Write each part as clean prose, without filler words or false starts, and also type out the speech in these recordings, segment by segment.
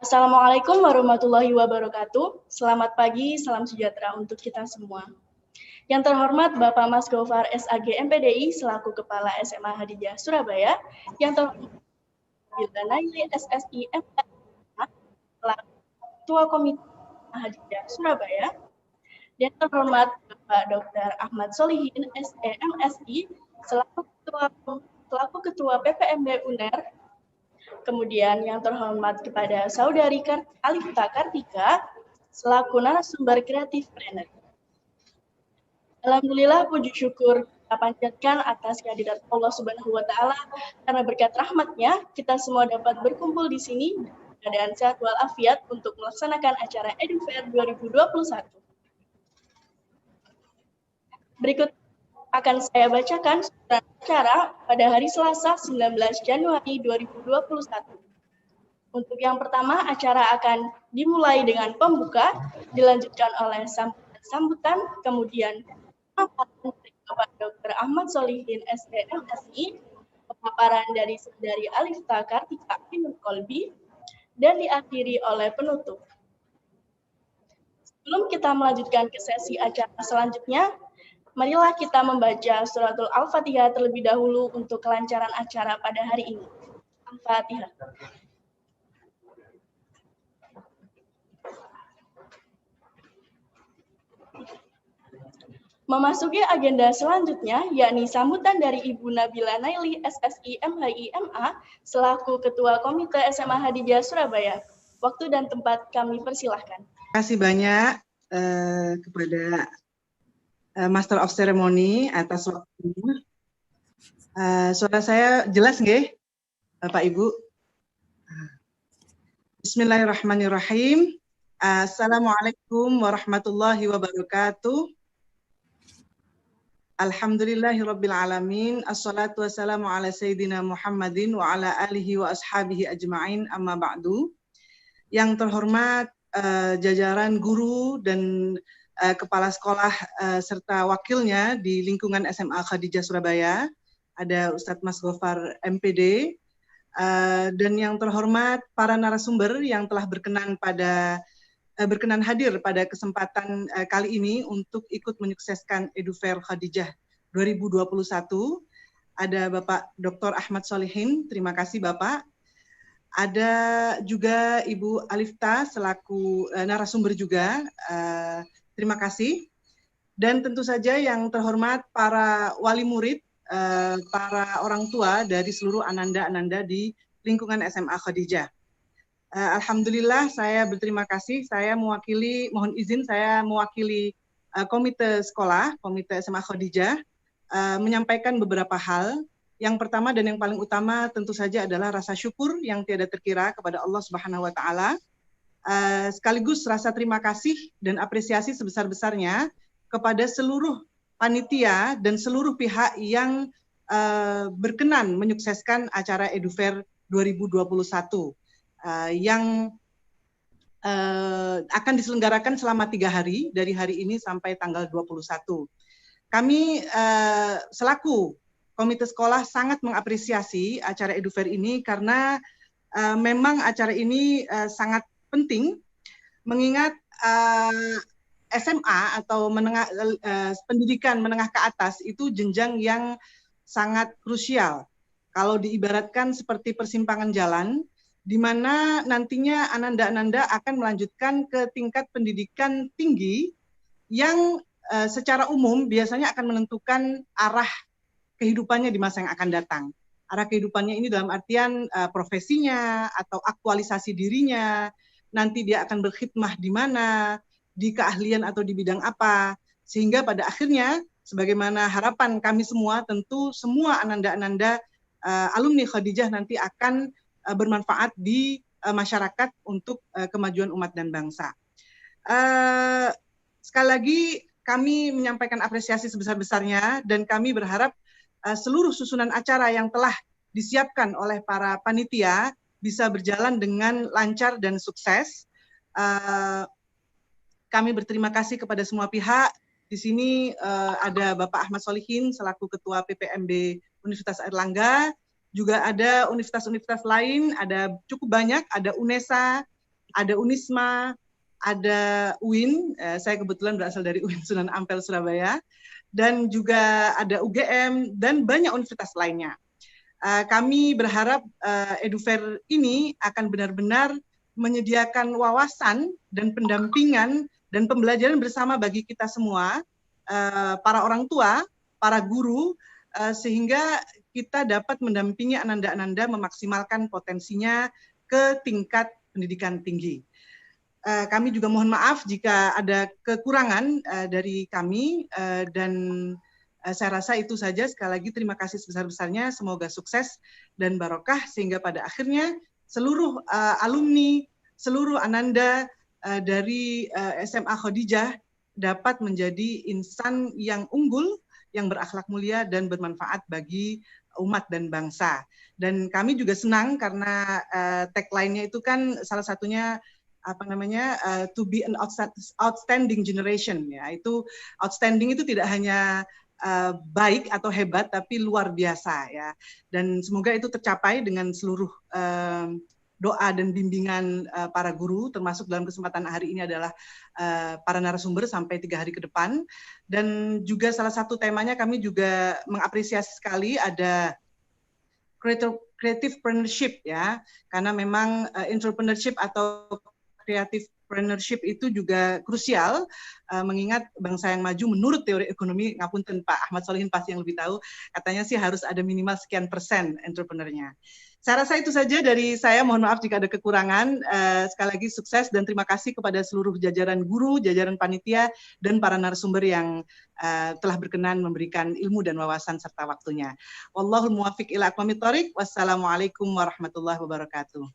Assalamualaikum warahmatullahi wabarakatuh. Selamat pagi, salam sejahtera untuk kita semua. Yang terhormat Bapak Mas Gofar SAG MPDI selaku Kepala SMA Hadijah Surabaya, yang terhormat Naili SSI MPDI selaku Ketua Komite Hadijah Surabaya, yang terhormat Bapak Dr. Ahmad Solihin SEMSI selaku Ketua PPMB UNER. Kemudian yang terhormat kepada Saudari Alifta Kartika selaku narasumber kreatif planner. Alhamdulillah puji syukur kita panjatkan atas kehadirat Allah Subhanahu wa taala karena berkat rahmatnya kita semua dapat berkumpul di sini dalam keadaan sehat walafiat untuk melaksanakan acara EduFair 2021. Berikut akan saya bacakan surat acara pada hari Selasa 19 Januari 2021. Untuk yang pertama, acara akan dimulai dengan pembuka, dilanjutkan oleh sambutan, kemudian Bapak Dr. Ahmad Solihin SEMSI, pemaparan dari Saudari Alifta Kartika Ainul Kolbi, dan diakhiri oleh penutup. Sebelum kita melanjutkan ke sesi acara selanjutnya, marilah kita membaca suratul Al-Fatihah terlebih dahulu untuk kelancaran acara pada hari ini. Al-Fatihah. Memasuki agenda selanjutnya, yakni sambutan dari Ibu Nabila Naili SSI MHI MA selaku Ketua Komite SMA Hadijah Surabaya. Waktu dan tempat kami persilahkan. Terima kasih banyak kepada Master of Ceremony atas waktunya. Suara saya jelas nggih, Bapak Ibu? Bismillahirrahmanirrahim. Assalamualaikum warahmatullahi wabarakatuh. Alhamdulillahirabbil alamin. Assalatu wassalamu ala sayyidina Muhammadin wa ala alihi wa ashabihi ajma'in, amma ba'du. Yang terhormat jajaran guru dan kepala sekolah serta wakilnya di lingkungan SMA Hadijah Surabaya, ada Ustadz Mas Gofar MPD, dan yang terhormat para narasumber yang telah berkenan hadir pada kesempatan kali ini untuk ikut menyukseskan EduFair Hadijah 2021. Ada Bapak Dr. Ahmad Solihin, terima kasih Bapak. Ada juga Ibu Alifta selaku narasumber juga, terima kasih. Dan tentu saja yang terhormat para wali murid, para orang tua dari seluruh ananda-ananda di lingkungan SMA Hadijah. Alhamdulillah saya berterima kasih, mohon izin saya mewakili komite sekolah, komite SMA Hadijah, menyampaikan beberapa hal. Yang pertama dan yang paling utama tentu saja adalah rasa syukur yang tiada terkira kepada Allah Subhanahu wa taala. Sekaligus rasa terima kasih dan apresiasi sebesar-besarnya kepada seluruh panitia dan seluruh pihak yang berkenan menyukseskan acara EduFair 2021 yang akan diselenggarakan selama 3 hari, dari hari ini sampai tanggal 21. Kami selaku komite sekolah sangat mengapresiasi acara EduFair ini karena memang acara ini sangat penting, mengingat SMA atau pendidikan menengah ke atas itu jenjang yang sangat krusial. Kalau diibaratkan seperti persimpangan jalan, di mana nantinya ananda-ananda akan melanjutkan ke tingkat pendidikan tinggi yang secara umum biasanya akan menentukan arah kehidupannya di masa yang akan datang. Arah kehidupannya ini dalam artian profesinya atau aktualisasi dirinya, nanti dia akan berkhidmah di mana, di keahlian atau di bidang apa, sehingga pada akhirnya sebagaimana harapan kami semua, tentu semua ananda-ananda alumni Khadijah nanti akan bermanfaat di masyarakat untuk kemajuan umat dan bangsa. Sekali lagi kami menyampaikan apresiasi sebesar-besarnya dan kami berharap seluruh susunan acara yang telah disiapkan oleh para panitia bisa berjalan dengan lancar dan sukses. Kami berterima kasih kepada semua pihak. Di sini ada Bapak Ahmad Solihin selaku Ketua PPMB Universitas Airlangga, juga ada universitas-universitas lain, ada cukup banyak, ada UNESA, ada UNISMA, ada UIN, saya kebetulan berasal dari UIN Sunan Ampel Surabaya, dan juga ada UGM, dan banyak universitas lainnya. Kami berharap Edufair ini akan benar-benar menyediakan wawasan dan pendampingan dan pembelajaran bersama bagi kita semua, para orang tua, para guru, sehingga kita dapat mendampingi ananda-ananda memaksimalkan potensinya ke tingkat pendidikan tinggi. Kami juga mohon maaf jika ada kekurangan dari kami, dan saya rasa itu saja. Sekali lagi terima kasih sebesar-besarnya, semoga sukses dan barokah sehingga pada akhirnya seluruh alumni, seluruh ananda dari SMA Khadijah dapat menjadi insan yang unggul, yang berakhlak mulia dan bermanfaat bagi umat dan bangsa. Dan kami juga senang karena tagline-nya itu kan salah satunya to be an outstanding generation, ya. Itu outstanding itu tidak hanya baik atau hebat, tapi luar biasa, ya. Dan semoga itu tercapai dengan seluruh doa dan bimbingan para guru, termasuk dalam kesempatan hari ini adalah para narasumber sampai 3 hari ke depan. Dan juga salah satu temanya kami juga mengapresiasi sekali ada creativepreneurship, ya, karena memang entrepreneurship atau creativepreneurship itu juga krusial, mengingat bangsa yang maju menurut teori ekonomi, ngapunten Pak Ahmad Solihin pasti yang lebih tahu, katanya sih harus ada minimal sekian persen entrepreneurnya. Saya rasa itu saja dari saya, mohon maaf jika ada kekurangan. Sekali lagi sukses dan terima kasih kepada seluruh jajaran guru, jajaran panitia, dan para narasumber yang telah berkenan memberikan ilmu dan wawasan serta waktunya. Wallahul muwaffiq ila aqwamit thoriq. Wassalamualaikum warahmatullahi wabarakatuh.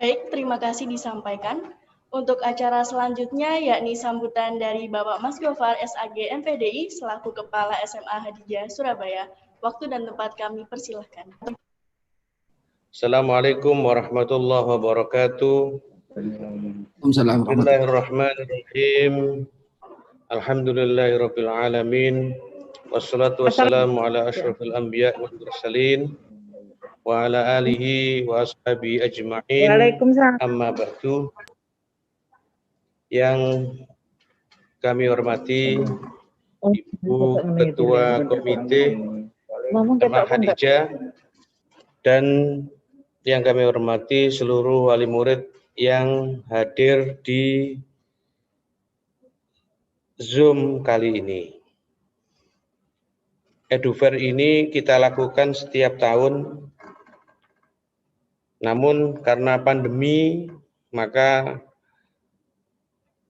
Baik, terima kasih disampaikan. Untuk acara selanjutnya, yakni sambutan dari Bapak Mas Gofar SAG MPDI selaku Kepala SMA Hadijah Surabaya. Waktu dan tempat kami persilahkan. Assalamualaikum warahmatullahi wabarakatuh. Bismillahirrahmanirrahim. Alhamdulillahirabbil alamin. Wassalatu wassalamu ala asyrafil anbiya wal mursalin wa ala alihi wa ashabihi ajma'in. Amma ba'du. Yang kami hormati Ibu Ketua Komite SMA Hadijah dan yang kami hormati seluruh wali murid yang hadir di Zoom kali ini. Edufair ini kita lakukan setiap tahun, namun karena pandemi maka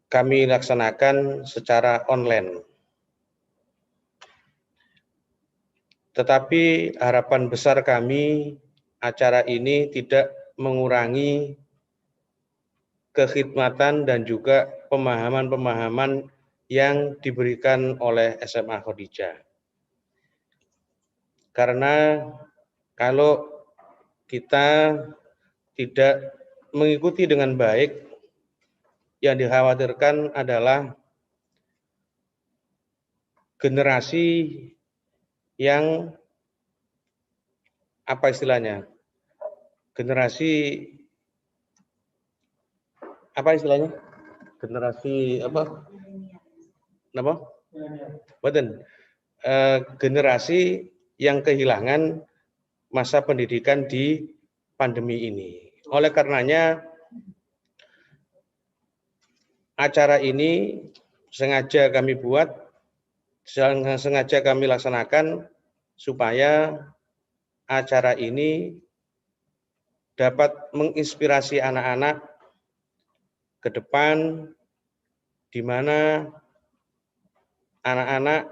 kami laksanakan secara online. Tetapi harapan besar kami, acara ini tidak mengurangi kekhidmatan dan juga pemahaman-pemahaman yang diberikan oleh SMA Khadijah. Karena kalau kita tidak mengikuti dengan baik, yang dikhawatirkan adalah generasi yang apa istilahnya? Generasi apa istilahnya? Generasi apa? Apa? Betul. Generasi yang kehilangan masa pendidikan di pandemi ini. Oleh karenanya acara ini sengaja kami buat, sengaja kami laksanakan supaya acara ini dapat menginspirasi anak-anak ke depan, di mana anak-anak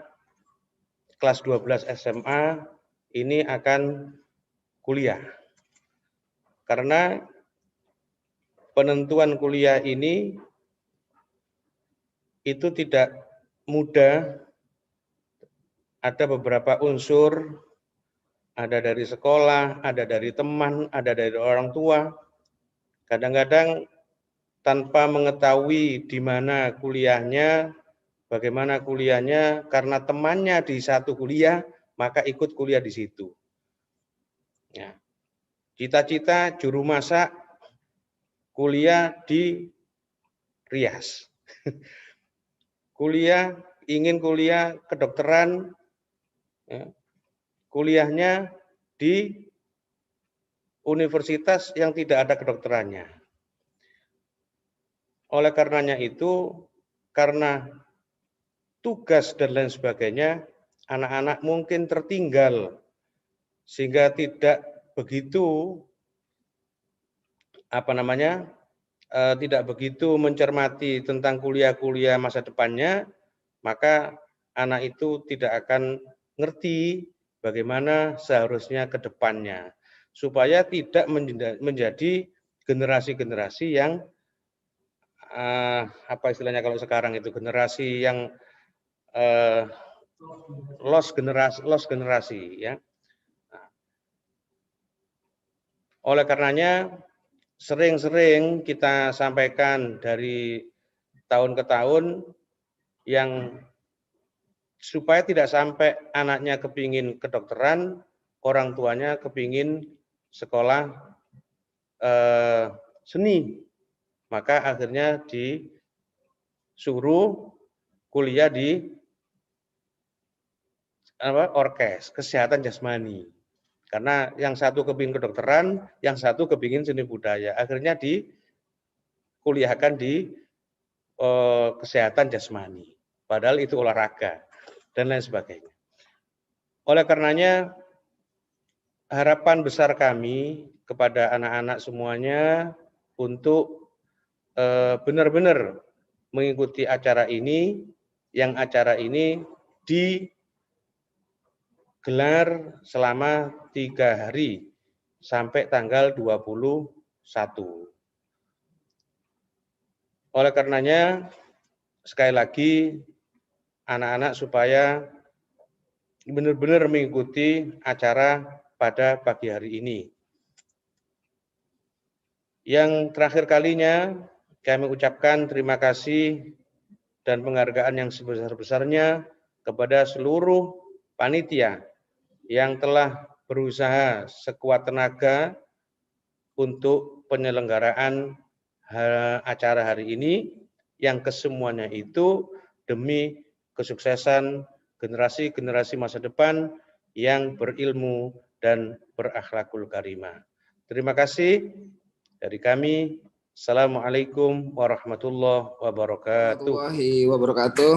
kelas 12 SMA ini akan kuliah. Karena penentuan kuliah ini itu tidak mudah, ada beberapa unsur, ada dari sekolah, ada dari teman, ada dari orang tua. Kadang-kadang tanpa mengetahui di mana kuliahnya, bagaimana kuliahnya, karena temannya di satu kuliah, maka ikut kuliah di situ. Ya. Cita-cita juru masak kuliah di Rias. Ingin kuliah kedokteran, ya, kuliahnya di universitas yang tidak ada kedokterannya. Oleh karenanya itu, karena tugas dan lain sebagainya, anak-anak mungkin tertinggal sehingga tidak begitu tidak begitu mencermati tentang kuliah-kuliah masa depannya, maka anak itu tidak akan ngerti bagaimana seharusnya ke depannya, supaya tidak menjadi generasi-generasi yang apa istilahnya kalau sekarang itu, generasi yang lost generasi ya. Oleh karenanya sering-sering kita sampaikan dari tahun ke tahun yang supaya tidak sampai anaknya kepingin kedokteran, orang tuanya kepingin sekolah seni, maka akhirnya disuruh kuliah di orkes kesehatan jasmani. Karena yang satu kepingin kedokteran, yang satu kepingin seni budaya. Akhirnya dikuliahkan di kesehatan jasmani. Padahal itu olahraga dan lain sebagainya. Oleh karenanya, harapan besar kami kepada anak-anak semuanya untuk benar-benar mengikuti acara ini, yang acara ini digelar selama 3 hari sampai tanggal 21. Oleh karenanya, sekali lagi, anak-anak supaya benar-benar mengikuti acara pada pagi hari ini. Yang terakhir kalinya, kami ucapkan terima kasih dan penghargaan yang sebesar-besarnya kepada seluruh panitia yang telah berusaha sekuat tenaga untuk penyelenggaraan acara hari ini, yang kesemuanya itu demi kesuksesan generasi-generasi masa depan yang berilmu dan berakhlakul karimah. Terima kasih dari kami. Assalamualaikum warahmatullahi wabarakatuh.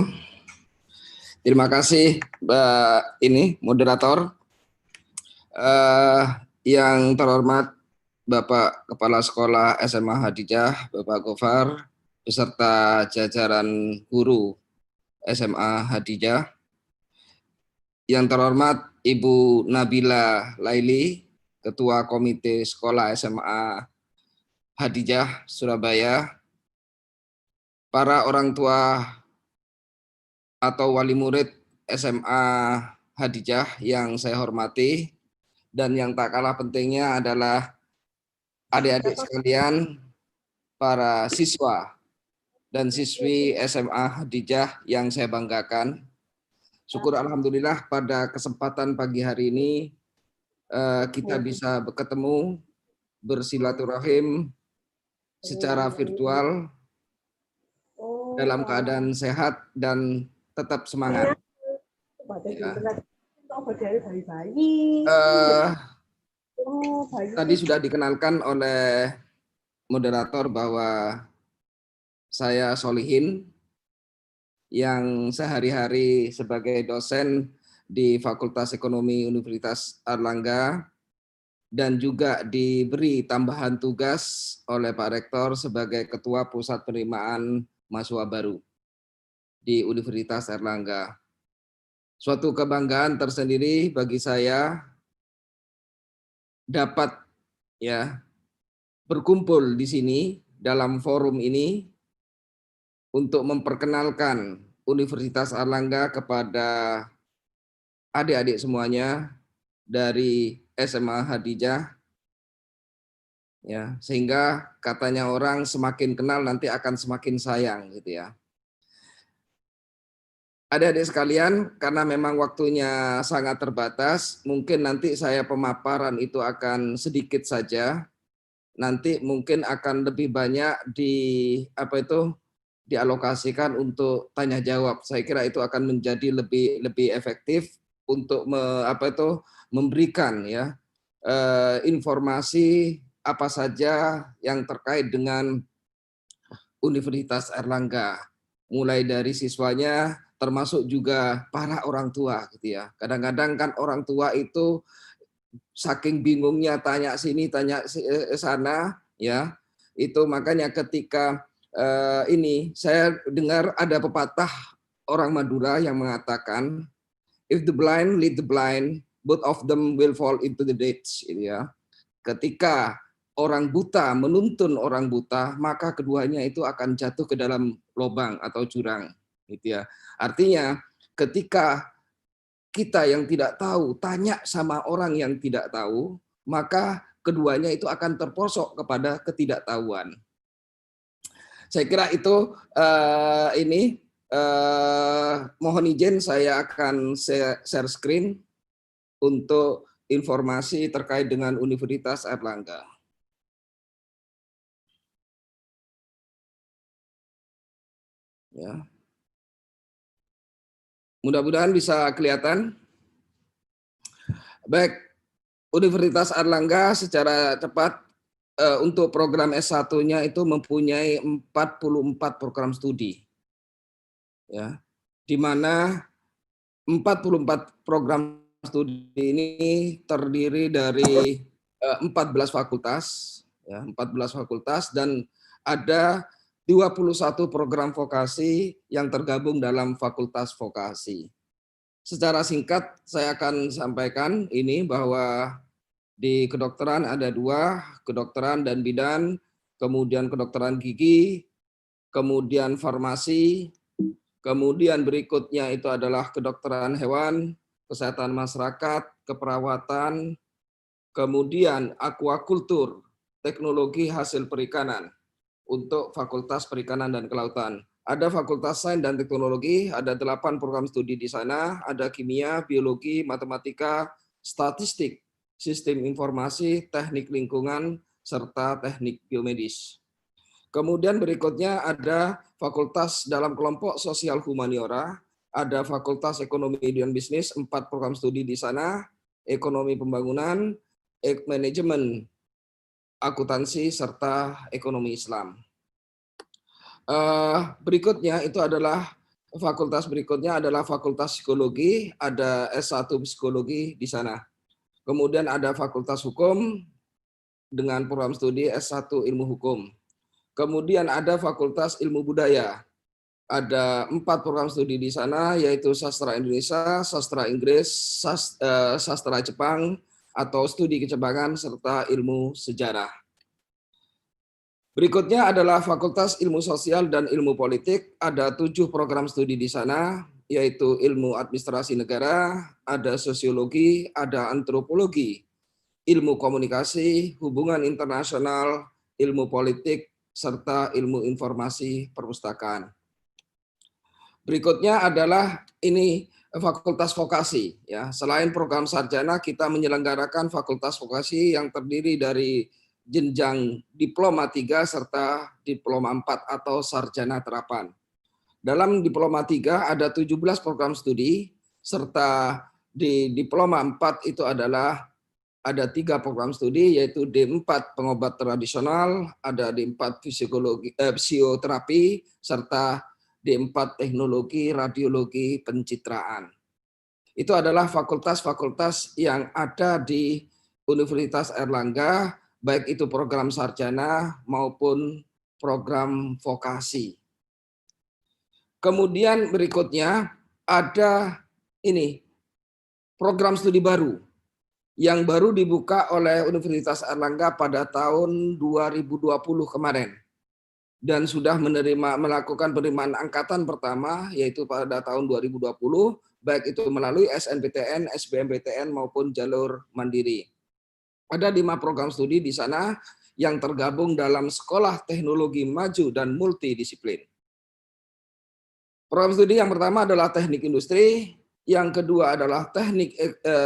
Terima kasih Mbak moderator. Yang terhormat Bapak Kepala Sekolah SMA Hadijah, Bapak Gofar, beserta jajaran guru SMA Hadijah. Yang terhormat Ibu Nabila Laili, Ketua Komite Sekolah SMA Hadijah, Surabaya. Para orang tua atau wali murid SMA Hadijah yang saya hormati, dan yang tak kalah pentingnya adalah adik-adik sekalian, para siswa dan siswi SMA Hadijah yang saya banggakan. Syukur alhamdulillah pada kesempatan pagi hari ini kita bisa bertemu, bersilaturahim secara virtual dalam keadaan sehat dan tetap semangat. Ya. Tadi sudah dikenalkan oleh moderator bahwa saya Solihin yang sehari-hari sebagai dosen di Fakultas Ekonomi Universitas Airlangga dan juga diberi tambahan tugas oleh Pak Rektor sebagai Ketua Pusat Penerimaan Mahasiswa Baru di Universitas Airlangga. Suatu kebanggaan tersendiri bagi saya dapat berkumpul di sini dalam forum ini untuk memperkenalkan Universitas Airlangga kepada adik-adik semuanya dari SMA Hadijah, ya, sehingga katanya orang semakin kenal nanti akan semakin sayang gitu ya. Adik-adik sekalian, karena memang waktunya sangat terbatas, mungkin nanti saya pemaparan itu akan sedikit saja. Nanti mungkin akan lebih banyak dialokasikan untuk tanya jawab. Saya kira itu akan menjadi lebih efektif untuk memberikan ya informasi apa saja yang terkait dengan Universitas Airlangga, mulai dari siswanya termasuk juga para orang tua gitu ya. Kadang-kadang kan orang tua itu saking bingungnya tanya sini tanya sana ya. Itu makanya ketika ini saya dengar ada pepatah orang Madura yang mengatakan if the blind lead the blind, both of them will fall into the ditch gitu ya. Ketika orang buta menuntun orang buta, maka keduanya itu akan jatuh ke dalam lubang atau jurang gitu ya. Artinya ketika kita yang tidak tahu tanya sama orang yang tidak tahu, maka keduanya itu akan terperosok kepada ketidaktahuan. Saya kira itu mohon izin saya akan share screen untuk informasi terkait dengan Universitas Airlangga. Ya. Mudah-mudahan bisa kelihatan. Baik, Universitas Airlangga secara cepat untuk program S1-nya itu mempunyai 44 program studi. Ya, di mana 44 program studi ini terdiri dari 14 fakultas, ya, 14 fakultas dan ada 21 program vokasi yang tergabung dalam fakultas vokasi. Secara singkat saya akan sampaikan ini bahwa di kedokteran ada 2, kedokteran dan bidan, kemudian kedokteran gigi, kemudian farmasi, kemudian berikutnya itu adalah kedokteran hewan, kesehatan masyarakat, keperawatan, kemudian akuakultur, teknologi hasil perikanan untuk Fakultas Perikanan dan Kelautan. Ada Fakultas Sains dan Teknologi, ada 8 program studi di sana, ada kimia, biologi, matematika, statistik, sistem informasi, teknik lingkungan, serta teknik biomedis. Kemudian berikutnya ada Fakultas dalam kelompok sosial humaniora, ada Fakultas Ekonomi dan Bisnis, 4 program studi di sana, ekonomi pembangunan, manajemen akuntansi, serta ekonomi Islam. Berikutnya itu adalah fakultas berikutnya adalah Fakultas Psikologi, ada S1 Psikologi di sana. Kemudian ada Fakultas Hukum dengan program studi S1 Ilmu Hukum. Kemudian ada Fakultas Ilmu Budaya. Ada 4 program studi di sana, yaitu Sastra Indonesia, Sastra Inggris, Sastra Jepang, atau Studi Kejepangan, serta Ilmu Sejarah. Berikutnya adalah Fakultas Ilmu Sosial dan Ilmu Politik. Ada 7 program studi di sana, yaitu Ilmu Administrasi Negara, ada Sosiologi, ada Antropologi, Ilmu Komunikasi, Hubungan Internasional, Ilmu Politik, serta Ilmu Informasi Perpustakaan. Berikutnya adalah ini Fakultas Vokasi. Ya, selain program sarjana, kita menyelenggarakan Fakultas Vokasi yang terdiri dari jenjang Diploma 3 serta Diploma 4 atau Sarjana Terapan. Dalam Diploma 3 ada 17 program studi, serta di Diploma 4 itu adalah ada 3 program studi, yaitu D4 Pengobat Tradisional, ada D4 Fisioterapi, serta D4 Teknologi Radiologi Pencitraan. Itu adalah fakultas-fakultas yang ada di Universitas Airlangga, baik itu program sarjana maupun program vokasi. Kemudian berikutnya ada ini program studi baru. yang baru dibuka oleh Universitas Airlangga pada tahun 2020 kemarin dan sudah melakukan penerimaan angkatan pertama yaitu pada tahun 2020 baik itu melalui SNPTN, SBMPTN maupun jalur mandiri. Ada 5 program studi di sana yang tergabung dalam Sekolah Teknologi Maju dan Multidisiplin. Program studi yang pertama adalah Teknik Industri, yang kedua adalah Teknik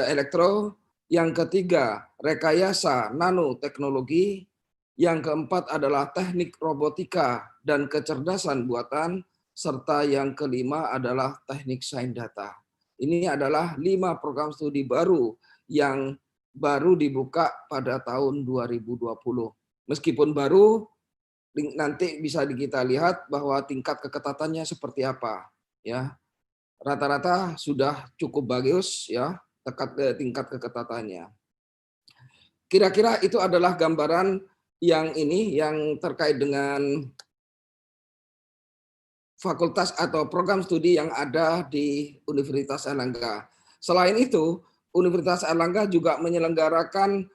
Elektro, yang ketiga Rekayasa Nanoteknologi, yang keempat adalah Teknik Robotika dan Kecerdasan Buatan, serta yang kelima adalah Teknik Sains Data. Ini adalah 5 program studi baru yang baru dibuka pada tahun 2020. Meskipun baru, nanti bisa kita lihat bahwa tingkat keketatannya seperti apa. Ya, rata-rata sudah cukup bagus ya tingkat keketatannya. Kira-kira itu adalah gambaran yang terkait dengan fakultas atau program studi yang ada di Universitas Airlangga. Selain itu, Universitas Airlangga juga menyelenggarakan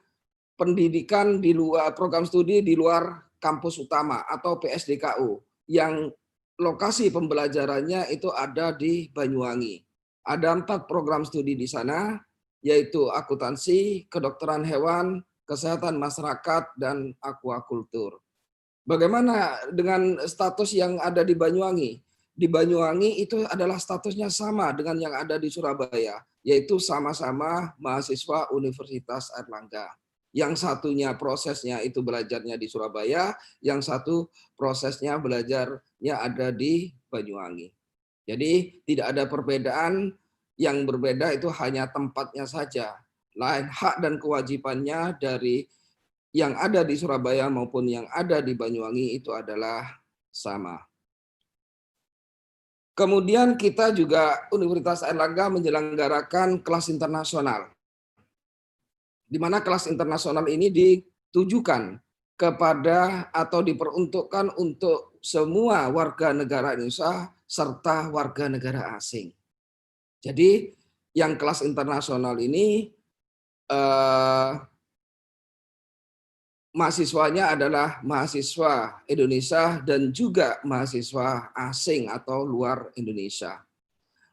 pendidikan di luar program studi di luar kampus utama atau PSDKU yang lokasi pembelajarannya itu ada di Banyuwangi. Ada 4 program studi di sana, yaitu akuntansi, kedokteran hewan, kesehatan masyarakat, dan aquaculture. Bagaimana dengan status yang ada di Banyuwangi? Di Banyuwangi itu adalah statusnya sama dengan yang ada di Surabaya, yaitu sama-sama mahasiswa Universitas Airlangga. Yang satunya prosesnya itu belajarnya di Surabaya, yang satu prosesnya belajarnya ada di Banyuwangi. Jadi tidak ada perbedaan, yang berbeda itu hanya tempatnya saja. Lain hak dan kewajibannya dari yang ada di Surabaya maupun yang ada di Banyuwangi itu adalah sama. Kemudian kita juga Universitas Airlangga menyelenggarakan kelas internasional. Di mana kelas internasional ini ditujukan kepada atau diperuntukkan untuk semua warga negara Indonesia serta warga negara asing. Jadi yang kelas internasional ini mahasiswanya adalah mahasiswa Indonesia dan juga mahasiswa asing atau luar Indonesia.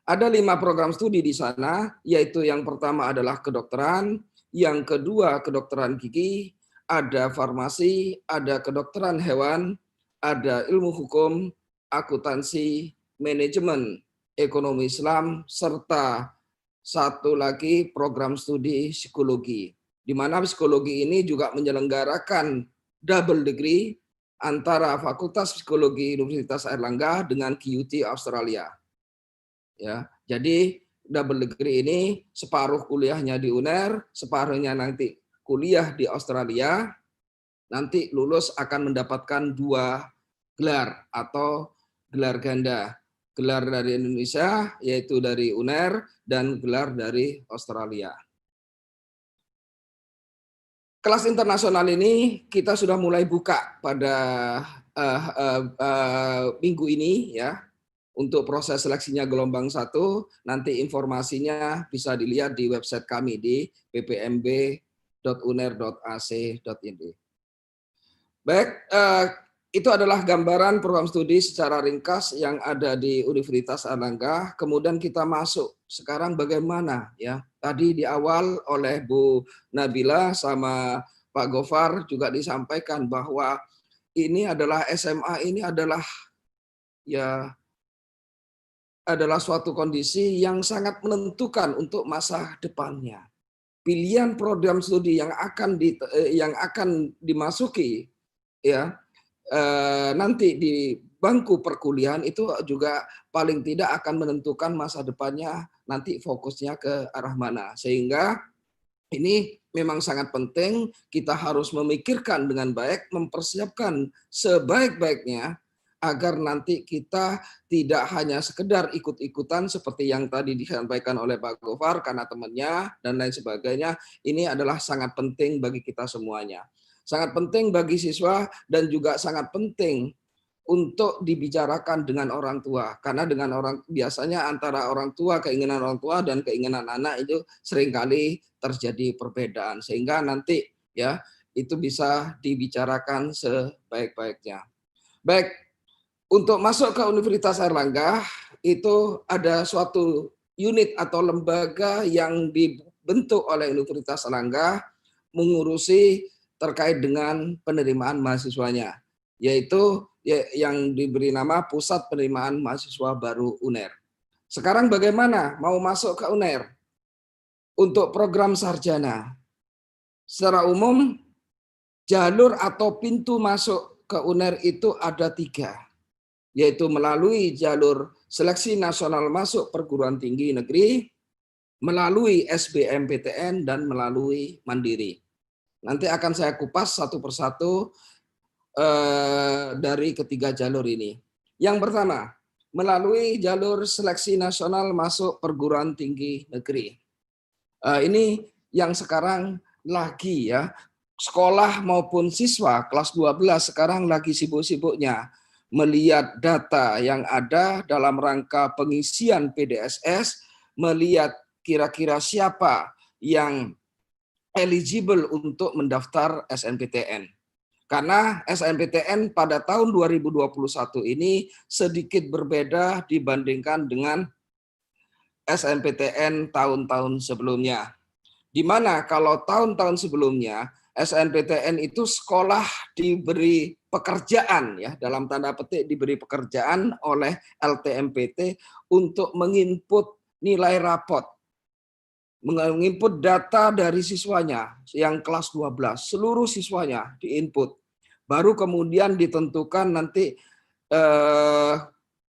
Ada 5 program studi di sana, yaitu yang pertama adalah kedokteran, yang kedua kedokteran gigi, ada farmasi, ada kedokteran hewan, ada ilmu hukum, akuntansi, manajemen, ekonomi Islam, serta satu lagi program studi psikologi, di mana psikologi ini juga menyelenggarakan double degree antara Fakultas Psikologi Universitas Airlangga dengan QUT Australia. Ya, jadi double degree ini separuh kuliahnya di UNER, separuhnya nanti kuliah di Australia. Nanti lulus akan mendapatkan 2 gelar atau gelar ganda. Gelar dari Indonesia, yaitu dari UNER, dan gelar dari Australia. Kelas internasional ini kita sudah mulai buka pada minggu ini ya. Untuk proses seleksinya gelombang 1, nanti informasinya bisa dilihat di website kami di ppmb.uner.ac.id. Baik, itu adalah gambaran program studi secara ringkas yang ada di Universitas Airlangga. Kemudian kita masuk sekarang bagaimana ya. Tadi di awal oleh Bu Nabila sama Pak Gofar juga disampaikan bahwa ini adalah SMA ini adalah suatu kondisi yang sangat menentukan untuk masa depannya. Pilihan program studi yang akan dimasuki ya nanti di bangku perkuliahan itu juga paling tidak akan menentukan masa depannya nanti fokusnya ke arah mana. Sehingga ini memang sangat penting, kita harus memikirkan dengan baik, mempersiapkan sebaik-baiknya agar nanti kita tidak hanya sekedar ikut-ikutan seperti yang tadi disampaikan oleh Pak Gofar karena temannya dan lain sebagainya. Ini adalah sangat penting bagi kita semuanya. Sangat penting bagi siswa dan juga sangat penting untuk dibicarakan dengan orang tua, karena biasanya antara orang tua, keinginan orang tua dan keinginan anak itu seringkali terjadi perbedaan, sehingga nanti ya itu bisa dibicarakan sebaik-baiknya. Baik, untuk masuk ke Universitas Airlangga itu ada suatu unit atau lembaga yang dibentuk oleh Universitas Airlangga mengurusi terkait dengan penerimaan mahasiswanya, yaitu yang diberi nama Pusat Penerimaan Mahasiswa Baru UNER. Sekarang bagaimana mau masuk ke UNER? Untuk program sarjana, secara umum jalur atau pintu masuk ke UNER itu ada 3, yaitu melalui jalur seleksi nasional masuk perguruan tinggi negeri, melalui SBMPTN, dan melalui mandiri. Nanti akan saya kupas satu persatu dari ketiga jalur ini. Yang pertama, melalui jalur seleksi nasional masuk perguruan tinggi negeri. Ini yang sekarang lagi ya, sekolah maupun siswa kelas 12 sekarang lagi sibuk-sibuknya melihat data yang ada dalam rangka pengisian PDSS, melihat kira-kira siapa yang eligible untuk mendaftar SNPTN. Karena SNPTN pada tahun 2021 ini sedikit berbeda dibandingkan dengan SNPTN tahun-tahun sebelumnya. Di mana kalau tahun-tahun sebelumnya SNPTN itu sekolah diberi pekerjaan, ya dalam tanda petik diberi pekerjaan oleh LTMPT untuk menginput nilai rapot, menginput data dari siswanya yang kelas 12, seluruh siswanya diinput. Baru kemudian ditentukan nanti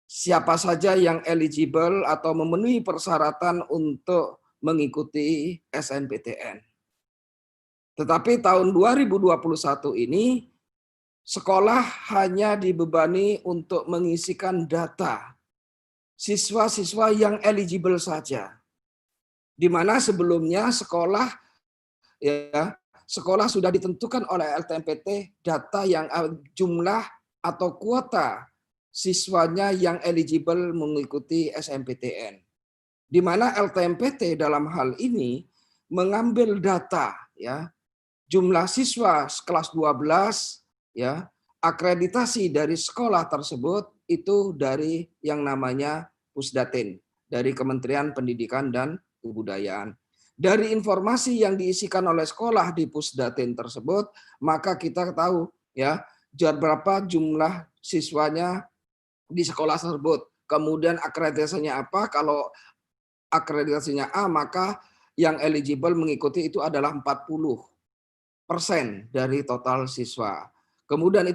siapa saja yang eligible atau memenuhi persyaratan untuk mengikuti SNPTN. Tetapi tahun 2021 ini sekolah hanya dibebani untuk mengisikan data siswa-siswa yang eligible saja. Di mana sebelumnya sekolah sudah ditentukan oleh LTMPT data yang jumlah atau kuota siswanya yang eligible mengikuti SNPTN. Di mana LTMPT dalam hal ini mengambil data ya jumlah siswa kelas 12 ya akreditasi dari sekolah tersebut itu dari yang namanya Pusdatin, dari Kementerian Pendidikan dan Kebudayaan. Dari informasi yang diisikan oleh sekolah di Pusdatin tersebut, maka kita tahu ya berapa jumlah siswanya di sekolah tersebut. Kemudian akreditasinya apa? Kalau akreditasinya A, maka yang eligible mengikuti itu adalah 40% dari total siswa. Kemudian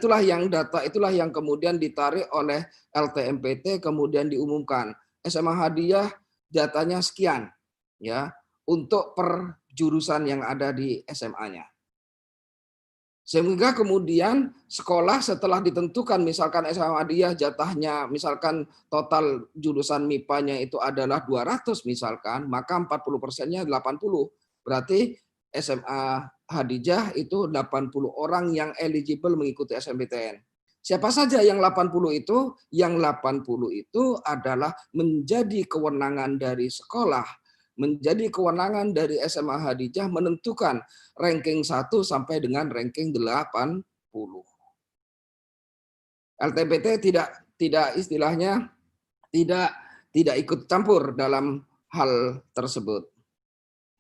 data itulah yang kemudian ditarik oleh LTMPT, kemudian diumumkan SMA Hadiyah datanya sekian ya untuk per jurusan yang ada di SMA-nya. Sehingga kemudian sekolah setelah ditentukan misalkan SMA Hadiyah jatahnya misalkan total jurusan MIPA-nya itu adalah 200 misalkan, maka 40%-nya 80. Berarti SMA Hadijah itu 80 orang yang eligible mengikuti SNPTN. Siapa saja yang 80 itu? Yang 80 itu adalah menjadi kewenangan dari sekolah, menjadi kewenangan dari SMA Hadijah menentukan ranking 1 sampai dengan ranking 80. LTMPT tidak istilahnya tidak ikut campur dalam hal tersebut.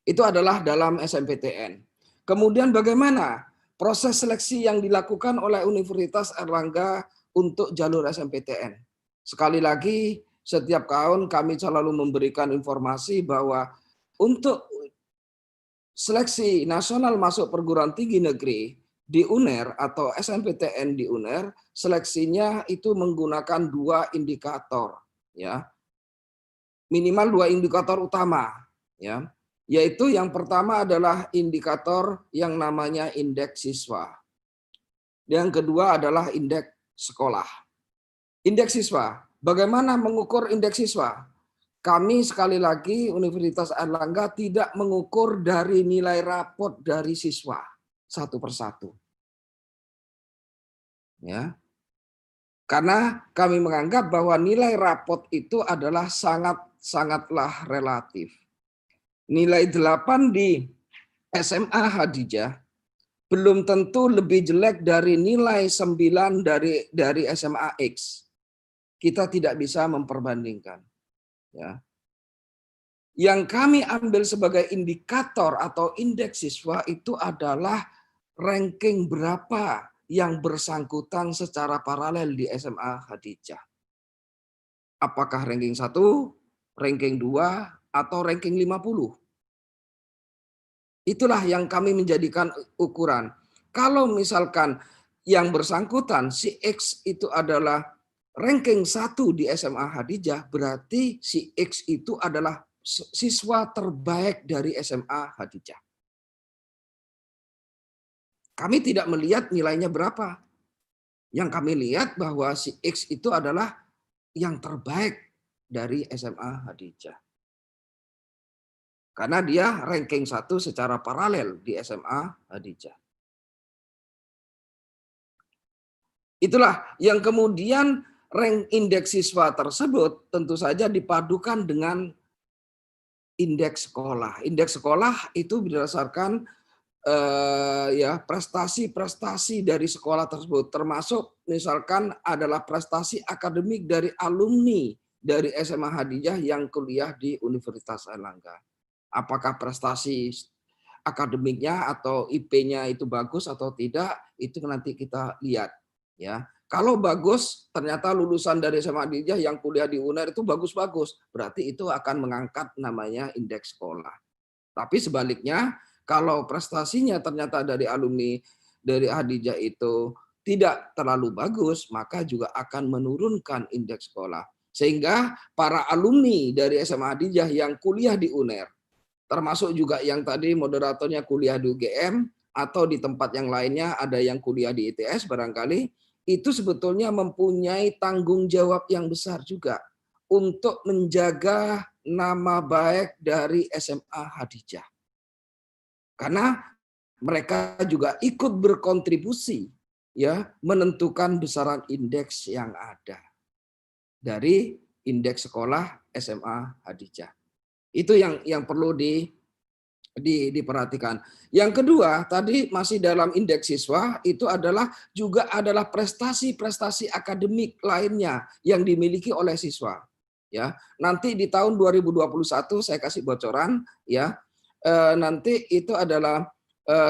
Itu adalah dalam SNPTN. Kemudian bagaimana proses seleksi yang dilakukan oleh Universitas Airlangga untuk jalur SNPTN? Sekali lagi, setiap tahun kami selalu memberikan informasi bahwa untuk seleksi nasional masuk perguruan tinggi negeri di UNER atau SNPTN di UNER, seleksinya itu menggunakan 2 indikator, ya, minimal 2 indikator utama, ya. Yaitu yang pertama adalah indikator yang namanya indeks siswa. Yang kedua adalah indeks sekolah. Indeks siswa, bagaimana mengukur indeks siswa? Kami sekali lagi Universitas Airlangga tidak mengukur dari nilai rapot dari siswa satu persatu. Ya. Karena kami menganggap bahwa nilai rapot itu adalah sangatlah relatif. Nilai 8 di SMA Hadijah belum tentu lebih jelek dari nilai 9 dari SMA X. Kita tidak bisa memperbandingkan. Ya. Yang kami ambil sebagai indikator atau indeks siswa itu adalah ranking berapa yang bersangkutan secara paralel di SMA Hadijah. Apakah ranking 1, ranking 2, atau ranking 50? Itulah yang kami menjadikan ukuran. Kalau misalkan yang bersangkutan si X itu adalah ranking 1 di SMA Hadijah, berarti si X itu adalah siswa terbaik dari SMA Hadijah. Kami tidak melihat nilainya berapa. Yang kami lihat bahwa si X itu adalah yang terbaik dari SMA Hadijah. Karena dia ranking 1 secara paralel di SMA Hadijah. Itulah yang kemudian rank indeks siswa tersebut tentu saja dipadukan dengan indeks sekolah. Indeks sekolah itu berdasarkan prestasi-prestasi dari sekolah tersebut, termasuk misalkan adalah prestasi akademik dari alumni dari SMA Hadijah yang kuliah di Universitas Airlangga. Apakah prestasi akademiknya atau IP-nya itu bagus atau tidak, itu nanti kita lihat. Ya, kalau bagus, ternyata lulusan dari SMA Hadijah yang kuliah di UNER itu bagus-bagus, berarti itu akan mengangkat namanya indeks sekolah. Tapi sebaliknya, kalau prestasinya ternyata dari alumni dari Hadijah itu tidak terlalu bagus, maka juga akan menurunkan indeks sekolah. Sehingga para alumni dari SMA Hadijah yang kuliah di UNER, termasuk juga yang tadi moderatornya kuliah di UGM, atau di tempat yang lainnya ada yang kuliah di ITS barangkali, itu sebetulnya mempunyai tanggung jawab yang besar juga untuk menjaga nama baik dari SMA Hadijah. Karena mereka juga ikut berkontribusi ya menentukan besaran indeks yang ada dari indeks sekolah SMA Hadijah. Itu yang perlu diperhatikan. Yang kedua, tadi masih dalam indeks siswa itu adalah prestasi-prestasi akademik lainnya yang dimiliki oleh siswa. Ya, nanti di tahun 2021 saya kasih bocoran ya. Nanti itu adalah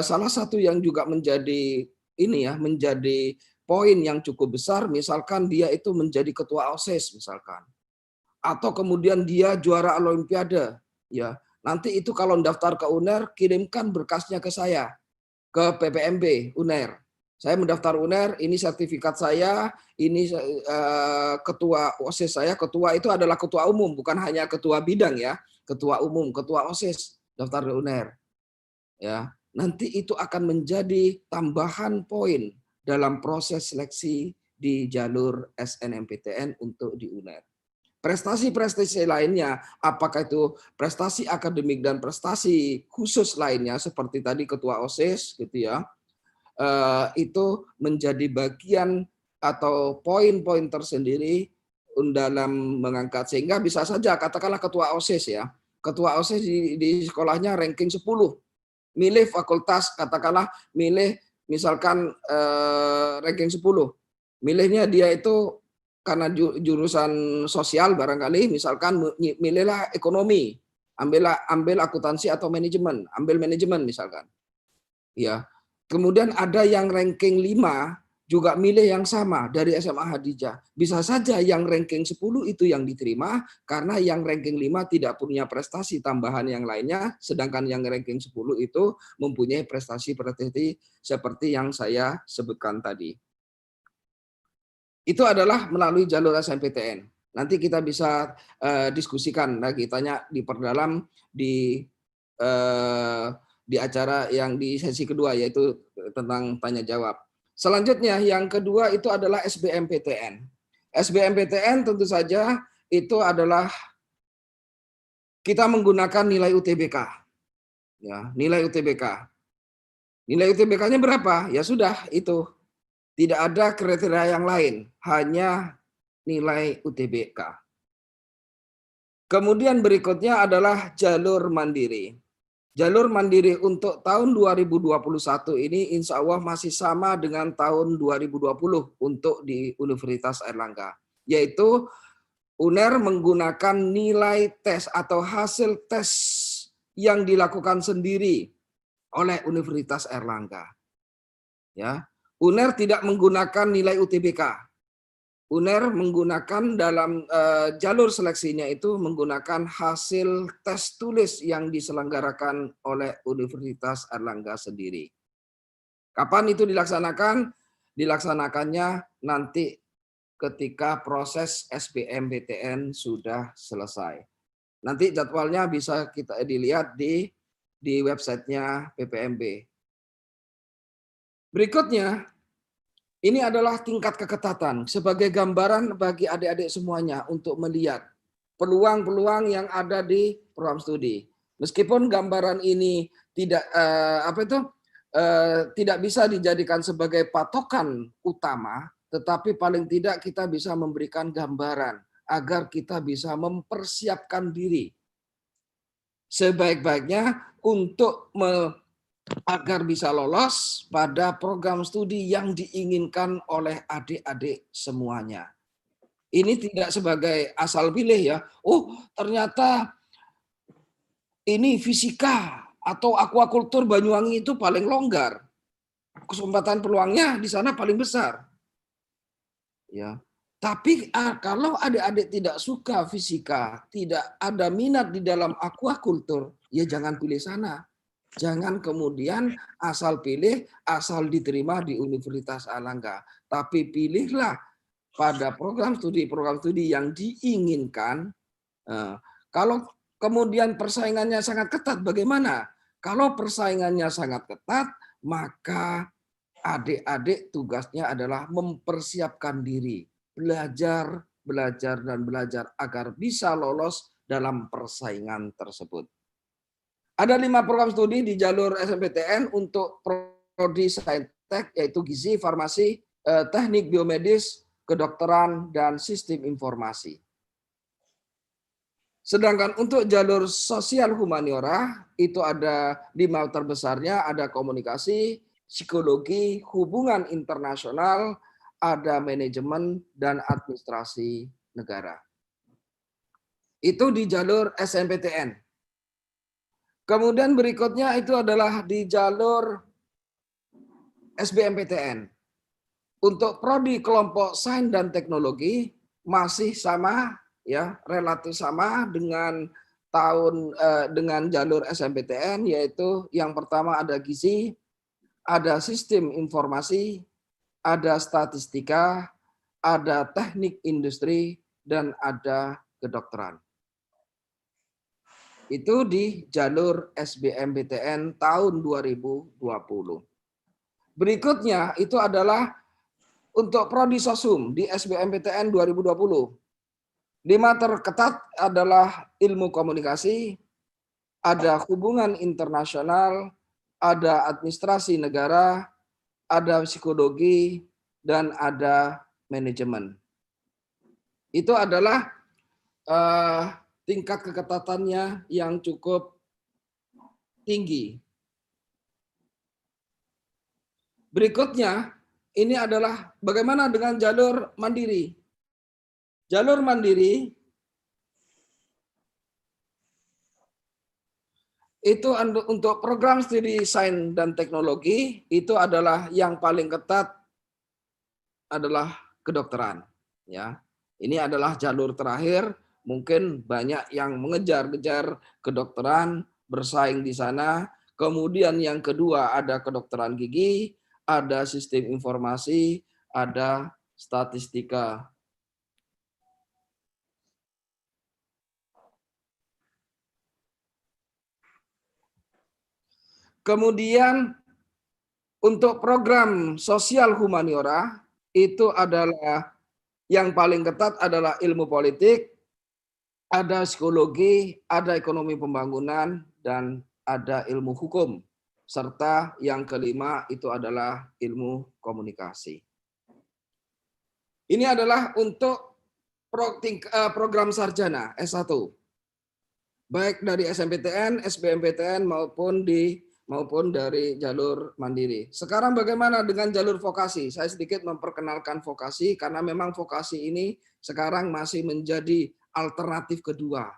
salah satu yang juga menjadi menjadi poin yang cukup besar, misalkan dia itu menjadi ketua OSIS misalkan, atau kemudian dia juara Olimpiade, ya nanti itu kalau mendaftar ke UNER kirimkan berkasnya ke saya, ke PPMB UNER. Saya mendaftar UNER, ini sertifikat saya, ini ketua OSIS saya. Ketua itu adalah ketua umum, bukan hanya ketua bidang ya, ketua umum, ketua OSIS. Daftar di UNER, ya nanti itu akan menjadi tambahan poin dalam proses seleksi di jalur SNMPTN untuk di UNER. Prestasi-prestasi lainnya, apakah itu prestasi akademik dan prestasi khusus lainnya seperti tadi ketua OSIS, gitu ya, itu menjadi bagian atau poin-poin tersendiri dalam mengangkat, sehingga bisa saja katakanlah ketua OSIS ya. Ketua OSIS di sekolahnya ranking 10. Milih fakultas, katakanlah milih misalkan ranking 10. Milihnya dia itu karena jurusan sosial barangkali, misalkan milihlah ekonomi, ambil akuntansi atau manajemen, ambil manajemen misalkan. Ya. Kemudian ada yang ranking 5 juga milih yang sama dari SMA Hadijah. Bisa saja yang ranking 10 itu yang diterima karena yang ranking 5 tidak punya prestasi tambahan yang lainnya, sedangkan yang ranking 10 itu mempunyai prestasi-prestasi seperti yang saya sebutkan tadi. Itu adalah melalui jalur SNMPTN. Nanti kita bisa diskusikan lagi, tanya diperdalam di acara yang di sesi kedua, yaitu tentang tanya jawab. Selanjutnya yang kedua itu adalah SBMPTN. SBMPTN tentu saja itu adalah kita menggunakan nilai UTBK. Ya, nilai UTBK. Nilai UTBK-nya berapa? Ya sudah itu Tidak ada kriteria yang lain, hanya nilai UTBK. Kemudian berikutnya adalah jalur mandiri. Jalur mandiri untuk tahun 2021 ini insya Allah masih sama dengan tahun 2020 untuk di Universitas Airlangga. Yaitu UNER menggunakan nilai tes atau hasil tes yang dilakukan sendiri oleh Universitas Airlangga. Ya, UNER tidak menggunakan nilai UTBK. UNER menggunakan dalam jalur seleksinya itu menggunakan hasil tes tulis yang diselenggarakan oleh Universitas Airlangga sendiri. Kapan itu dilaksanakan? Dilaksanakannya nanti ketika proses SBMPTN sudah selesai. Nanti jadwalnya bisa kita dilihat di websitenya PPMB. Berikutnya, ini adalah tingkat keketatan sebagai gambaran bagi adik-adik semuanya untuk melihat peluang-peluang yang ada di program studi. Meskipun gambaran ini tidak tidak bisa dijadikan sebagai patokan utama, tetapi paling tidak kita bisa memberikan gambaran agar kita bisa mempersiapkan diri sebaik-baiknya untuk agar bisa lolos pada program studi yang diinginkan oleh adik-adik semuanya. Ini tidak sebagai asal pilih ya. Oh, ternyata ini fisika atau aquaculture Banyuwangi itu paling longgar. Kesempatan peluangnya di sana paling besar. Ya. Tapi kalau adik-adik tidak suka fisika, tidak ada minat di dalam aquaculture, ya jangan pilih sana. Jangan kemudian asal pilih, asal diterima di Universitas Airlangga. Tapi pilihlah pada program studi yang diinginkan. Kalau kemudian persaingannya sangat ketat, bagaimana? Kalau persaingannya sangat ketat, maka adik-adik tugasnya adalah mempersiapkan diri. Belajar, dan belajar agar bisa lolos dalam persaingan tersebut. Ada 5 program studi di jalur SNMPTN untuk prodi Saintek, yaitu gizi, farmasi, teknik biomedis, kedokteran, dan sistem informasi. Sedangkan untuk jalur sosial humaniora, itu ada 5 terbesarnya, ada komunikasi, psikologi, hubungan internasional, ada manajemen, dan administrasi negara. Itu di jalur SNMPTN. Kemudian berikutnya itu adalah di jalur SBMPTN. Untuk prodi kelompok sains dan teknologi masih sama ya, relatif sama dengan dengan jalur SNMPTN, yaitu yang pertama ada gizi, ada sistem informasi, ada statistika, ada teknik industri, dan ada kedokteran. Itu di jalur SBMPTN tahun 2020. Berikutnya itu adalah untuk prodi sosum di SBMPTN 2020. 5 terketat adalah ilmu komunikasi, ada hubungan internasional, ada administrasi negara, ada psikologi, dan ada manajemen. Itu adalah tingkat keketatannya yang cukup tinggi. Berikutnya, ini adalah bagaimana dengan jalur mandiri. Jalur mandiri itu untuk program studi sains dan teknologi, itu adalah yang paling ketat adalah kedokteran. Ya, ini adalah jalur terakhir. Mungkin banyak yang mengejar-kejar kedokteran, bersaing di sana. Kemudian yang kedua ada kedokteran gigi, ada sistem informasi, ada statistika. Kemudian untuk program sosial humaniora itu adalah yang paling ketat adalah ilmu politik, ada psikologi, ada ekonomi pembangunan, dan ada ilmu hukum. Serta yang kelima itu adalah ilmu komunikasi. Ini adalah untuk program sarjana S1. Baik dari SNMPTN, SBMPTN maupun dari jalur mandiri. Sekarang bagaimana dengan jalur vokasi? Saya sedikit memperkenalkan vokasi karena memang vokasi ini sekarang masih menjadi alternatif kedua.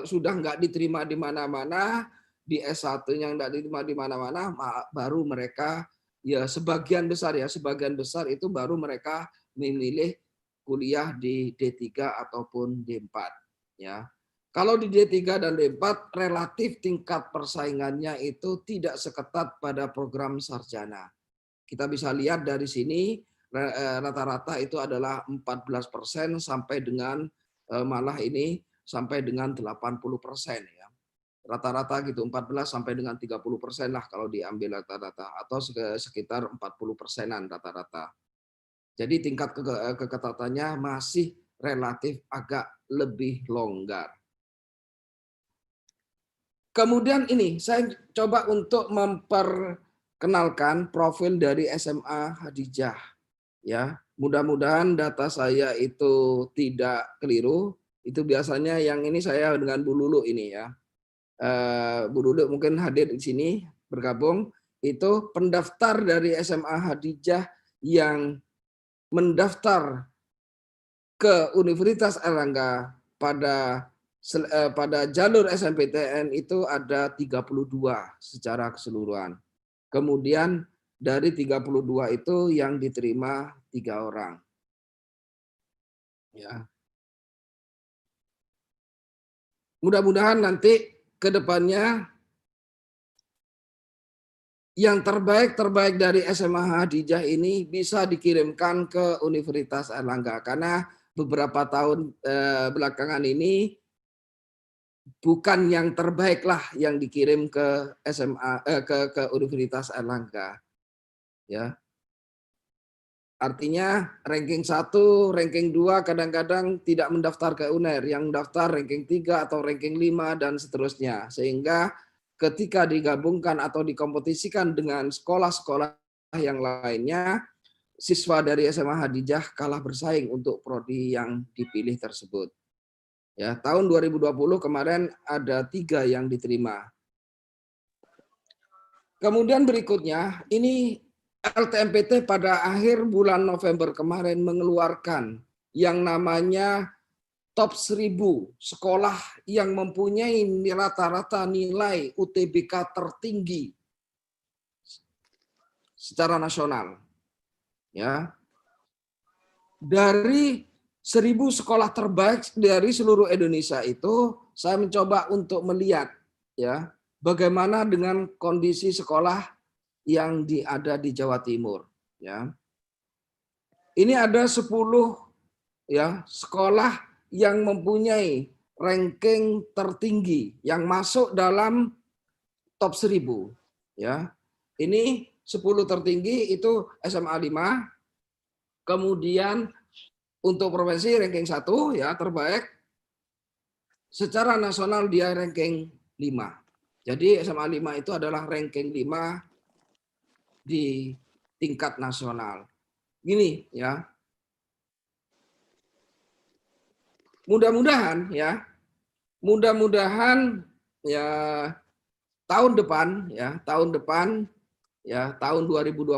Sudah nggak diterima di mana-mana, di S1 yang nggak diterima di mana-mana, baru mereka ya sebagian besar itu baru mereka memilih kuliah di D3 ataupun D4 ya. Kalau di D3 dan D4 relatif tingkat persaingannya itu tidak seketat pada program sarjana. Kita bisa lihat dari sini rata-rata itu adalah 14% sampai dengan malah ini sampai dengan 80% ya. Rata-rata gitu 14 sampai dengan 30% lah kalau diambil rata-rata atau sekitar 40%-an rata-rata. Jadi tingkat keketatannya masih relatif agak lebih longgar. Kemudian ini saya coba untuk memperkenalkan profil dari SMA Hadijah. Ya, mudah-mudahan data saya itu tidak keliru. Itu biasanya yang ini saya dengan Bu Lulu ini ya. Bu Lulu mungkin hadir di sini bergabung. Itu pendaftar dari SMA Hadijah yang mendaftar ke Universitas Airlangga pada jalur SNMPTN itu ada 32 secara keseluruhan. Kemudian dari 32 itu yang diterima 3 orang. Ya. Mudah-mudahan nanti ke depannya yang terbaik dari SMA Hadijah ini bisa dikirimkan ke Universitas Airlangga karena beberapa tahun belakangan ini bukan yang terbaik lah yang dikirim ke SMA ke Universitas Airlangga. Ya. Artinya ranking 1, ranking 2 kadang-kadang tidak mendaftar ke UNER, yang mendaftar ranking 3 atau ranking 5 dan seterusnya. Sehingga ketika digabungkan atau dikompetisikan dengan sekolah-sekolah yang lainnya, siswa dari SMA Hadijah kalah bersaing untuk prodi yang dipilih tersebut. Ya, tahun 2020 kemarin ada 3 yang diterima. Kemudian berikutnya, ini LTMPT pada akhir bulan November kemarin mengeluarkan yang namanya top 1000 sekolah yang mempunyai rata-rata nilai UTBK tertinggi secara nasional. Ya. Dari 1000 sekolah terbaik dari seluruh Indonesia itu, saya mencoba untuk melihat ya bagaimana dengan kondisi sekolah yang ada di Jawa Timur. Ya. Ini ada 10 ya sekolah yang mempunyai ranking tertinggi yang masuk dalam top 1000. Ya. Ini 10 tertinggi itu SMA 5. Kemudian untuk provinsi ranking 1 ya terbaik. Secara nasional dia ranking 5. Jadi SMA 5 itu adalah ranking 5 di tingkat nasional. Gini ya. Mudah-mudahan ya tahun depan tahun 2021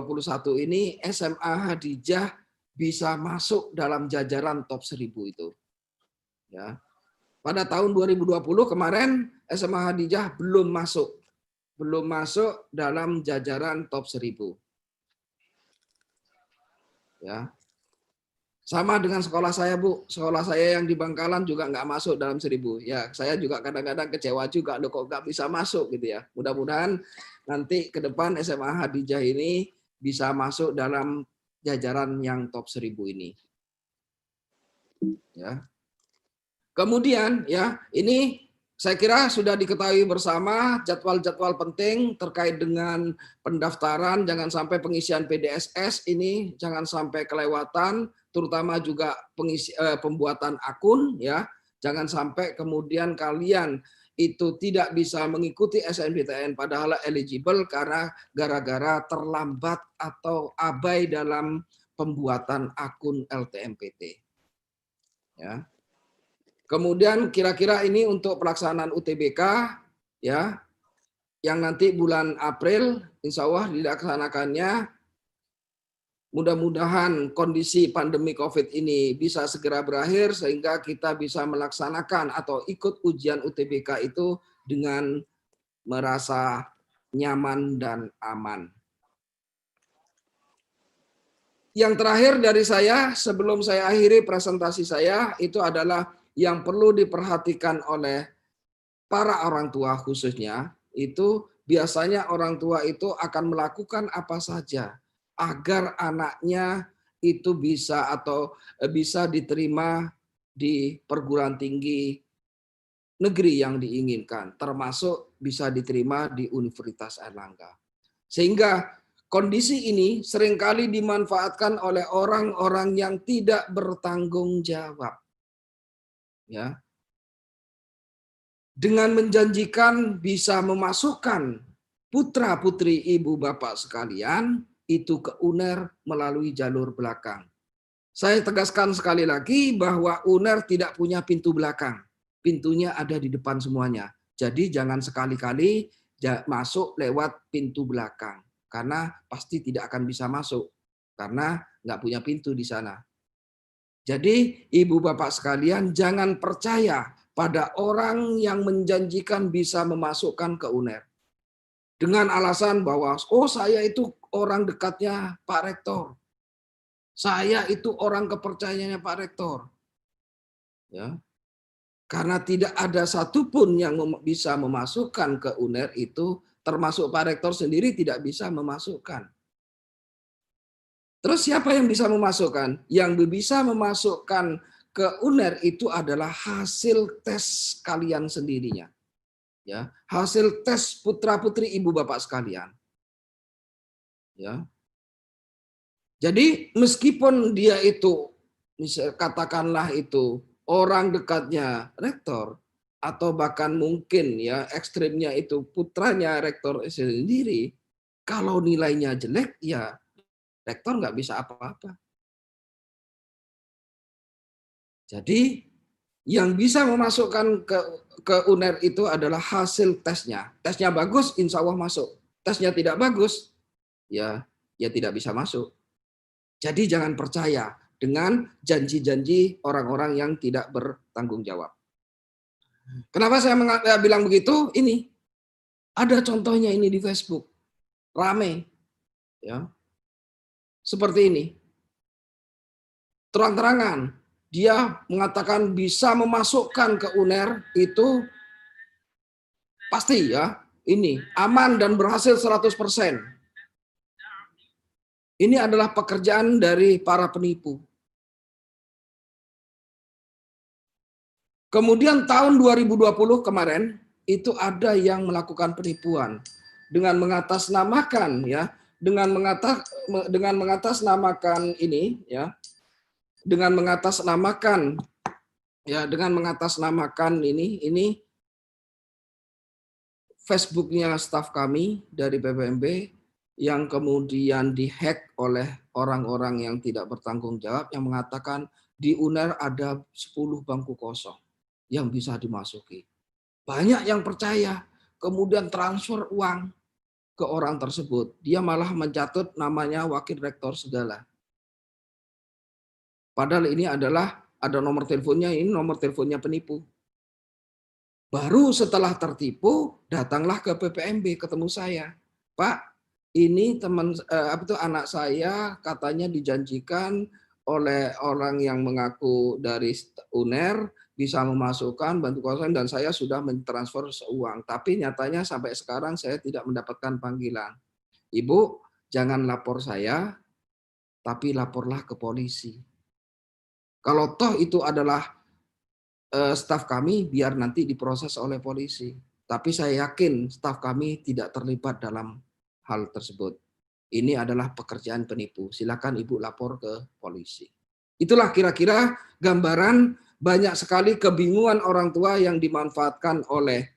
ini SMA Hadijah bisa masuk dalam jajaran top 1000 itu. Ya. Pada tahun 2020 kemarin SMA Hadijah belum masuk dalam jajaran top 1000. Ya. Sama dengan sekolah saya, Bu. Sekolah saya yang di Bangkalan juga nggak masuk dalam 1000. Ya, saya juga kadang-kadang kecewa juga, loh kok nggak bisa masuk gitu ya. Mudah-mudahan nanti ke depan SMA Hadijah ini bisa masuk dalam jajaran yang top 1000 ini. Ya. Kemudian ya, ini saya kira sudah diketahui bersama jadwal-jadwal penting terkait dengan pendaftaran, jangan sampai pengisian PDSS ini jangan sampai kelewatan, terutama juga pembuatan akun ya. Jangan sampai kemudian kalian itu tidak bisa mengikuti SNMPTN padahal eligible karena gara-gara terlambat atau abai dalam pembuatan akun LTMPT. Ya. Kemudian kira-kira ini untuk pelaksanaan UTBK ya, yang nanti bulan April insya Allah dilaksanakannya. Mudah-mudahan kondisi pandemi COVID ini bisa segera berakhir sehingga kita bisa melaksanakan atau ikut ujian UTBK itu dengan merasa nyaman dan aman. Yang terakhir dari saya sebelum saya akhiri presentasi saya itu adalah yang perlu diperhatikan oleh para orang tua khususnya itu biasanya orang tua itu akan melakukan apa saja agar anaknya itu bisa bisa diterima di perguruan tinggi negeri yang diinginkan, termasuk bisa diterima di Universitas Airlangga. Sehingga kondisi ini seringkali dimanfaatkan oleh orang-orang yang tidak bertanggung jawab. Ya. Dengan menjanjikan bisa memasukkan putra-putri ibu bapak sekalian itu ke UNER melalui jalur belakang. Saya tegaskan sekali lagi bahwa UNER tidak punya pintu belakang. Pintunya ada di depan semuanya. Jadi jangan sekali-kali masuk lewat pintu belakang. Karena pasti tidak akan bisa masuk. Karena nggak punya pintu di sana. Jadi ibu bapak sekalian jangan percaya pada orang yang menjanjikan bisa memasukkan ke UNER. Dengan alasan bahwa, oh saya itu orang dekatnya Pak Rektor. Saya itu orang kepercayaannya Pak Rektor. Ya. Karena tidak ada satupun yang bisa memasukkan ke UNER itu, termasuk Pak Rektor sendiri tidak bisa memasukkan. Terus siapa yang bisa memasukkan? Yang bisa memasukkan ke UNER itu adalah hasil tes kalian sendirinya. Ya, hasil tes putra-putri ibu bapak sekalian. Ya. Jadi meskipun dia itu katakanlah itu orang dekatnya rektor atau bahkan mungkin ya ekstrimnya itu putranya rektor sendiri, kalau nilainya jelek ya rektor nggak bisa apa-apa. Jadi yang bisa memasukkan ke UNER itu adalah hasil tesnya. Tesnya bagus, insya Allah masuk. Tesnya tidak bagus, ya tidak bisa masuk. Jadi jangan percaya dengan janji-janji orang-orang yang tidak bertanggung jawab. Kenapa saya bilang begitu? Ini ada contohnya ini di Facebook, rame, ya seperti ini. Terang-terangan. Dia mengatakan bisa memasukkan ke UNER itu pasti ya, ini aman dan berhasil 100%. Ini adalah pekerjaan dari para penipu. Kemudian tahun 2020 kemarin itu ada yang melakukan penipuan dengan mengatasnamakan ya, dengan mengatasnamakan ini ya. Dengan mengatasnamakan ini Facebooknya staf kami dari PPMB yang kemudian dihack oleh orang-orang yang tidak bertanggung jawab yang mengatakan di UNER ada 10 bangku kosong yang bisa dimasuki. Banyak yang percaya, kemudian transfer uang ke orang tersebut. Dia malah mencatut namanya wakil rektor segala. Padahal ini adalah ada nomor teleponnya, ini nomor teleponnya penipu. Baru setelah tertipu, datanglah ke PPMB ketemu saya. Pak, ini anak saya katanya dijanjikan oleh orang yang mengaku dari UNER bisa memasukkan bantu kosong dan saya sudah mentransfer uang. Tapi nyatanya sampai sekarang saya tidak mendapatkan panggilan. Ibu, jangan lapor saya, tapi laporlah ke polisi. Kalau toh itu adalah staf kami, biar nanti diproses oleh polisi. Tapi saya yakin staf kami tidak terlibat dalam hal tersebut. Ini adalah pekerjaan penipu. Silakan Ibu lapor ke polisi. Itulah kira-kira gambaran banyak sekali kebingungan orang tua yang dimanfaatkan oleh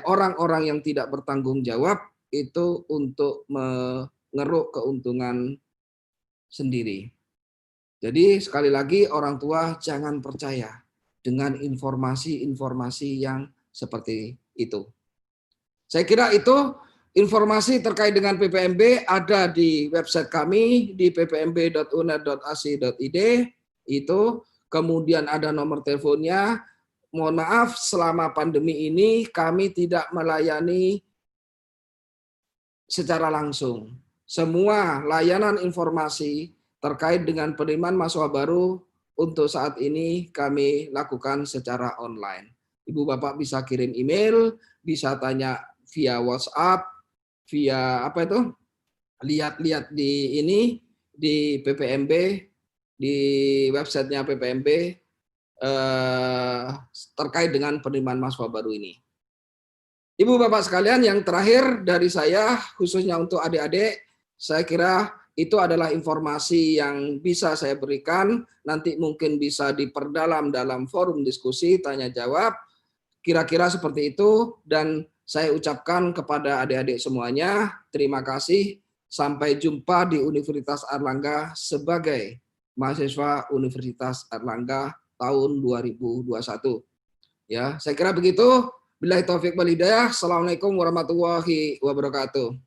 orang-orang yang tidak bertanggung jawab itu untuk mengeruk keuntungan sendiri. Jadi sekali lagi orang tua jangan percaya dengan informasi-informasi yang seperti itu. Saya kira itu informasi terkait dengan PPMB ada di website kami di ppmb.uner.ac.id itu, kemudian ada nomor teleponnya. Mohon maaf selama pandemi ini kami tidak melayani secara langsung. Semua layanan informasi terkait dengan penerimaan mahasiswa baru untuk saat ini kami lakukan secara online. Ibu Bapak bisa kirim email, bisa tanya via WhatsApp, via apa itu? Lihat-lihat di ini di PPMB, di websitenya PPMB terkait dengan penerimaan mahasiswa baru ini. Ibu Bapak sekalian, yang terakhir dari saya khususnya untuk adik-adik, saya kira itu adalah informasi yang bisa saya berikan, nanti mungkin bisa diperdalam dalam forum diskusi, tanya jawab, kira-kira seperti itu, dan saya ucapkan kepada adik-adik semuanya, terima kasih, sampai jumpa di Universitas Airlangga sebagai mahasiswa Universitas Airlangga tahun 2021. Ya, saya kira begitu. Billahi taufiq wal hidayah. Assalamualaikum warahmatullahi wabarakatuh.